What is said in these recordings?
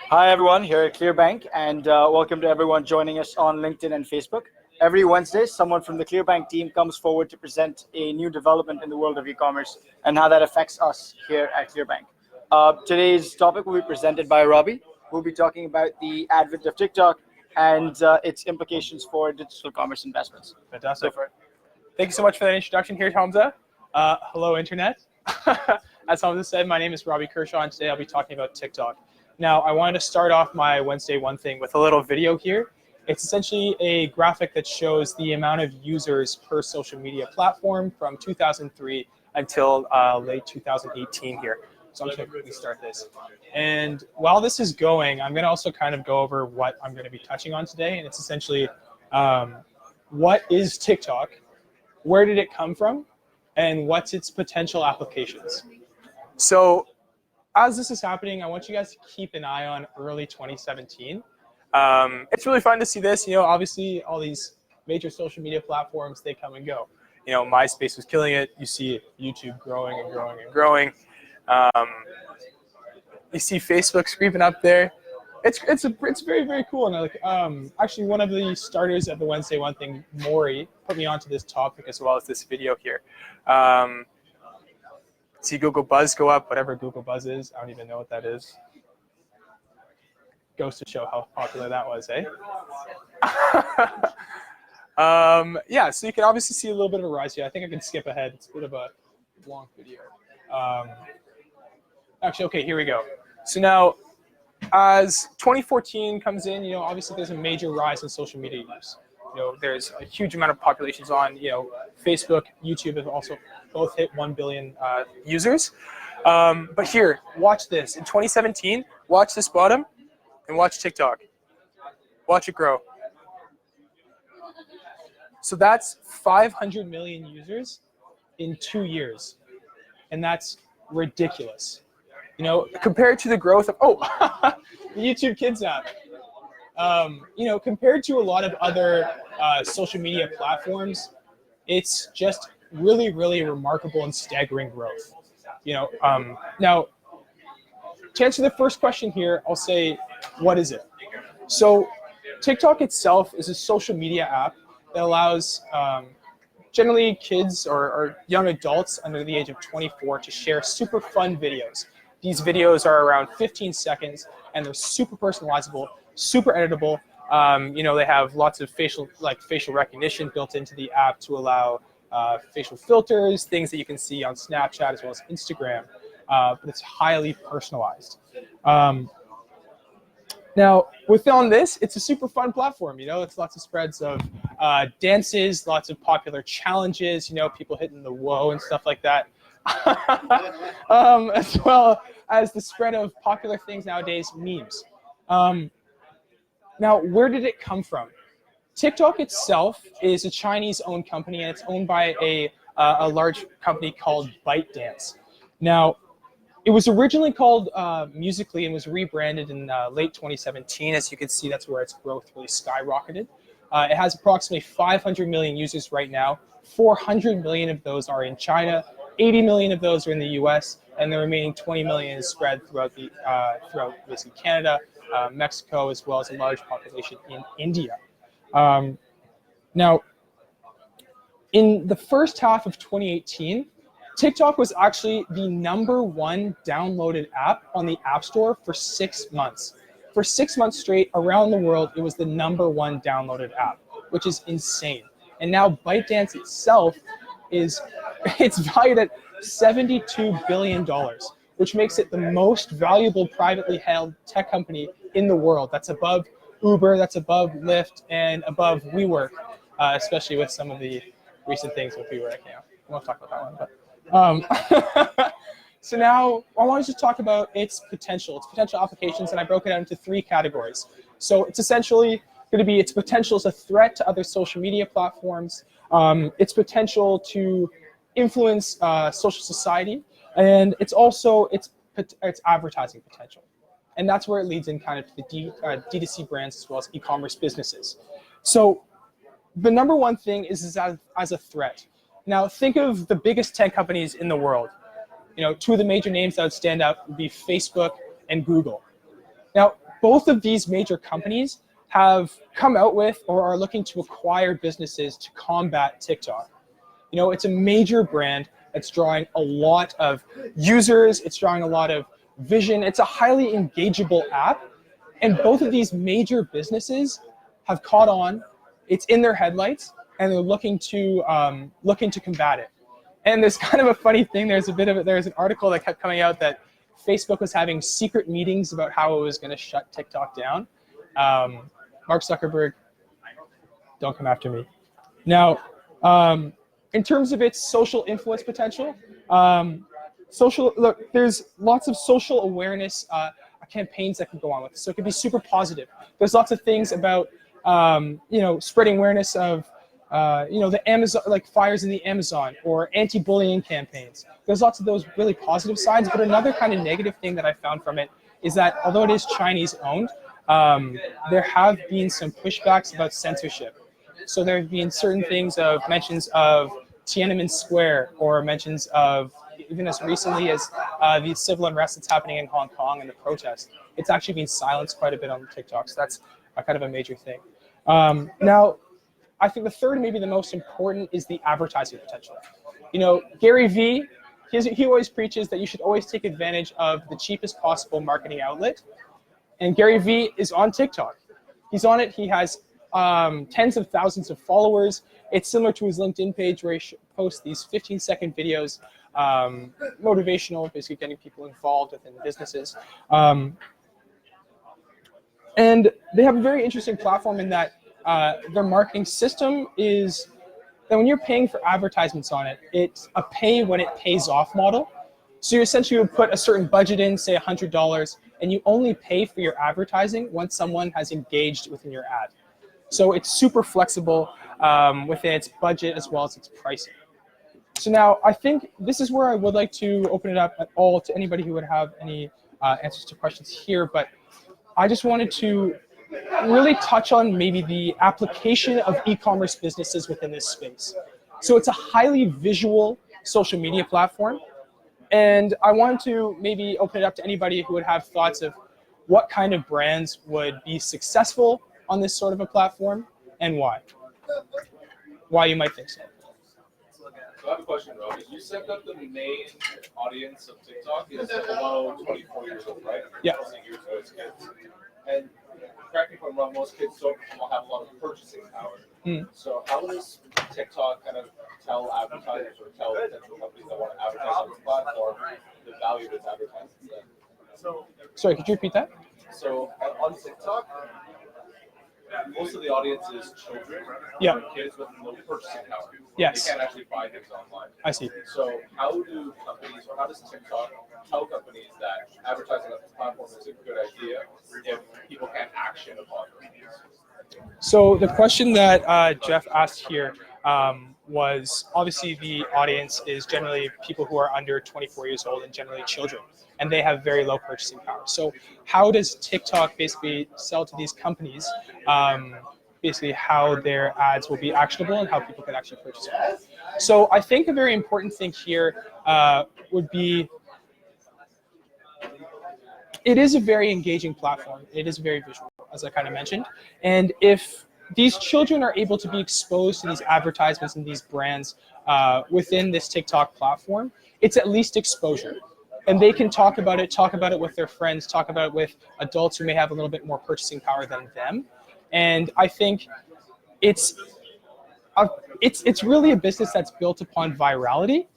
Hi everyone, here at ClearBank, and welcome to everyone joining us on LinkedIn and Facebook. Every Wednesday, someone from the ClearBank team comes forward to present a new development in the world of e-commerce and how that affects us here at ClearBank. Today's topic will be presented by Robbie, who will be talking about the advent of TikTok and its implications for digital commerce investments. Fantastic. Thank you so much for that introduction here, Hamza. Hello, Internet. As Hamza said, my name is Robbie Kershaw, and today I'll be talking about TikTok. Now, I wanted to start off my Wednesday One Thing with a little video here. It's essentially a graphic that shows the amount of users per social media platform from 2003 until late 2018 here. So I'm just going to quickly start this. And while this is going, I'm going to also kind of go over what I'm going to be touching on today. And it's essentially, what is TikTok? Where did it come from? And what's its potential applications? So as this is happening, I want you guys to keep an eye on early 2017. It's really fun to see this. Obviously, all these major social media platforms, they come and go. MySpace was killing it. You see YouTube growing and growing and growing. You see Facebook creeping up there. It's very, very cool. And actually, one of the starters of the Wednesday One Thing, Maury, put me onto this topic as well as this video here. See Google Buzz go up, whatever Google Buzz is. I don't even know what that is. Goes to show how popular that was, eh? Yeah, so you can obviously see a little bit of a rise here. I think I can skip ahead. It's a bit of a long video. Actually, okay, here we go. So now, as 2014 comes in, obviously there's a major rise in social media use. There's a huge amount of populations on, Facebook, YouTube have also both hit 1 billion users. But here, watch this. In 2017, watch this bottom and watch TikTok. Watch it grow. So that's 500 million users in 2 years. And that's ridiculous. Compared to the growth of, the YouTube Kids app. Compared to a lot of other social media platforms, it's just really, really remarkable and staggering growth. Now, to answer the first question here, I'll say, what is it? So TikTok itself is a social media app that allows generally kids or young adults under the age of 24 to share super fun videos. These videos are around 15 seconds, and they're super personalizable, super editable. They have lots of facial recognition built into the app to allow facial filters, things that you can see on Snapchat as well as Instagram. But it's highly personalized. Now, within this, it's a super fun platform. It's lots of spreads of dances, lots of popular challenges. People hitting the whoa and stuff like that. As well as the spread of popular things nowadays, memes. Now, where did it come from? TikTok itself is a Chinese-owned company, and it's owned by a large company called ByteDance. Now, it was originally called Musical.ly and was rebranded in late 2017. As you can see, that's where its growth really skyrocketed. It has approximately 500 million users right now. 400 million of those are in China. 80 million of those are in the US, and the remaining 20 million is spread throughout basically Canada, Mexico, as well as a large population in India. Now, in the first half of 2018, TikTok was actually the #1 downloaded app on the App Store for 6 months. For 6 months straight, around the world, it was the #1 downloaded app, which is insane. And now ByteDance itself it's valued at $72 billion, which makes it the most valuable privately held tech company in the world. That's above Uber, that's above Lyft, and above WeWork, especially with some of the recent things with WeWork. We won't talk about that one, but so now I wanted to talk about its potential applications, and I broke it out into 3 categories. So it's essentially going to be its potential as a threat to other social media platforms, its potential to influence social society, and it's also its advertising potential. And that's where it leads in kind of to the D2C brands as well as e-commerce businesses. So the #1 thing is as a threat. Now think of the biggest tech companies in the world. 2 of the major names that would stand out would be Facebook and Google. Now, both of these major companies have come out with or are looking to acquire businesses to combat TikTok. You know, it's a major brand that's drawing a lot of users, it's drawing a lot of vision, it's a highly engageable app, and both of these major businesses have caught on, it's in their headlights, and they're looking to combat it. And there's kind of a funny thing, there's an article that kept coming out that Facebook was having secret meetings about how it was going to shut TikTok down. Mark Zuckerberg, don't come after me. Now, in terms of its social influence potential, there's lots of social awareness campaigns that can go on with it. So it can be super positive. There's lots of things about, spreading awareness of, the Amazon, like fires in the Amazon or anti-bullying campaigns. There's lots of those really positive sides, but another kind of negative thing that I found from it is that although it is Chinese owned, there have been some pushbacks about censorship. So there have been certain things of mentions of Tiananmen Square or mentions of even as recently as the civil unrest that's happening in Hong Kong and the protests. It's actually been silenced quite a bit on TikTok. So that's kind of a major thing. Now, I think the third, maybe the most important, is the advertising potential. You know, Gary Vee, he always preaches that you should always take advantage of the cheapest possible marketing outlet. And Gary Vee is on TikTok. He's on it. He has tens of thousands of followers. It's similar to his LinkedIn page where he posts these 15-second videos, motivational, basically getting people involved within businesses. And they have a very interesting platform in that their marketing system is that when you're paying for advertisements on it, it's a pay when it pays off model. So you essentially would put a certain budget in, say $100, and you only pay for your advertising once someone has engaged within your ad. So it's super flexible within its budget as well as its pricing. So now I think this is where I would like to open it up at all to anybody who would have any answers to questions here, but I just wanted to really touch on maybe the application of e-commerce businesses within this space. So it's a highly visual social media platform, and I wanted to maybe open it up to anybody who would have thoughts of what kind of brands would be successful on this sort of a platform and why. Why you might think so. So I have a question, Rob. You said that the main audience of TikTok is below 24 years old, right? Yeah. Mostly geared towards kids. And correct me if I'm wrong, most kids don't have a lot of purchasing power. So how does TikTok kind of tell advertisers or tell potential companies that want to advertise on this platform the value of its advertising? Sorry, could you repeat that? So on TikTok, most of the audience is children, Yeah. kids with no purchasing power. Yes. They can't actually buy things online. I see. So how do companies, or how does TikTok tell companies that advertising on this platform is a good idea if people can't action upon them? So the question that Jeff asked here was, obviously the audience is generally people who are under 24 years old and generally children, and they have very low purchasing power. So how does TikTok basically sell to these companies basically how their ads will be actionable and how people can actually purchase them? So I think a very important thing here would be, it is a very engaging platform. It is very visual, as I kind of mentioned. And if these children are able to be exposed to these advertisements and these brands within this TikTok platform, it's at least exposure. And they can talk about it with their friends, talk about it with adults who may have a little bit more purchasing power than them. And I think it's really a business that's built upon virality.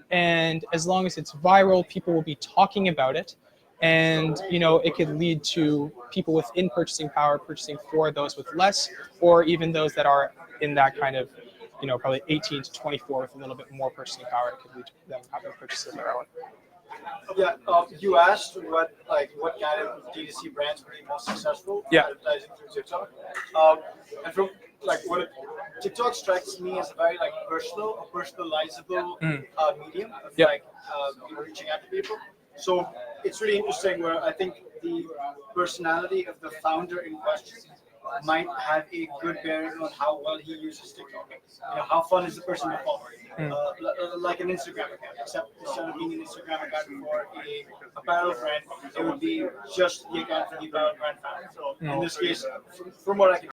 And as long as it's viral, people will be talking about it. And it could lead to people within purchasing power purchasing for those with less, or even those that are in that kind of, probably 18 to 24 with a little bit more purchasing power. It could lead to them having purchased of their own. Yeah, you asked what kind of D2C brands would be most successful advertising through TikTok. And from what TikTok strikes me as a very personalizable medium of reaching out to people. So it's really interesting where I think the personality of the founder in question might have a good bearing on how well he uses TikTok. How fun is the person to follow? Like an Instagram account, except instead of being an Instagram account for a apparel brand, it would be just the account for the apparel brand fan. So in this case, from what I can